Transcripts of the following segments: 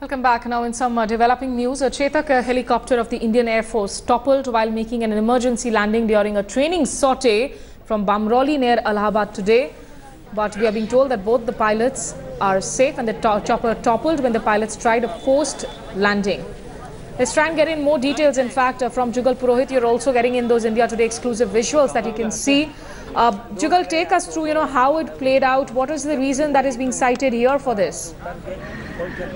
Welcome back. Now in some developing news, a Chetak helicopter of the Indian Air Force toppled while making an emergency landing during a training sortie from Bamroli near Allahabad today. But we are being told that both the pilots are safe and the chopper toppled when the pilots tried a forced landing. Let's try and get in more details. In fact, from Jugal Purohit, you're also getting in those India Today exclusive visuals that you can see. Jugal, take us through, how it played out. What is the reason that is being cited here for this?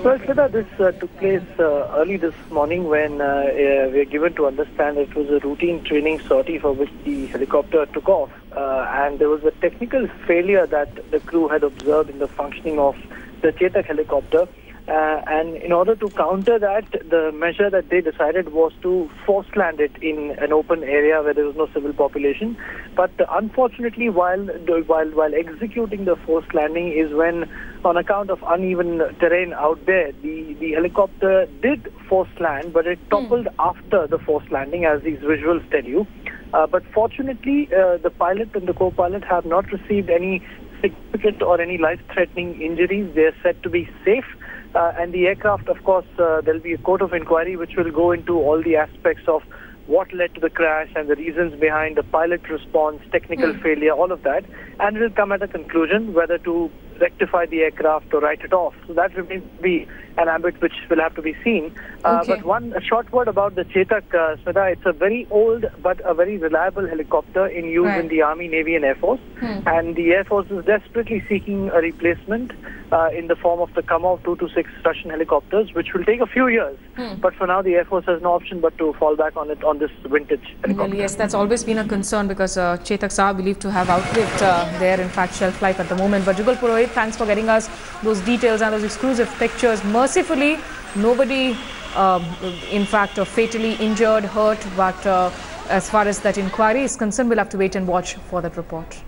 Well, Chetak, this took place early this morning when we are given to understand that it was a routine training sortie for which the helicopter took off. And there was a technical failure that the crew had observed in the functioning of the Chetak helicopter. And in order to counter that, the measure that they decided was to force land it in an open area where there was no civil population. But unfortunately, while executing the forced landing is when, on account of uneven terrain out there, the helicopter did force land, but it toppled after the forced landing, as these visuals tell you. But fortunately, the pilot and the co-pilot have not received any significant or any life-threatening injuries. They are said to be safe. And the aircraft, of course, there will be a court of inquiry which will go into all the aspects of what led to the crash and the reasons behind the pilot response, technical failure, all of that. And it will come at a conclusion whether to rectify the aircraft or write it off. So that remains to be an ambit which will have to be seen. But a short word about the Chetak, Smita. It's a very old but a very reliable helicopter in use in the Army, Navy and Air Force. And the Air Force is desperately seeking a replacement in the form of the Kamov 226 Russian helicopters, which will take a few years. But for now, the Air Force has no option but to fall back on this vintage helicopter. Well, yes, that's always been a concern because Chetaks are believed to have outlived their, in fact, shelf life at the moment. But Jugal Purohit, thanks for getting us those details and those exclusive pictures. Mercifully, nobody, in fact, fatally injured, hurt. But as far as that inquiry is concerned, we'll have to wait and watch for that report.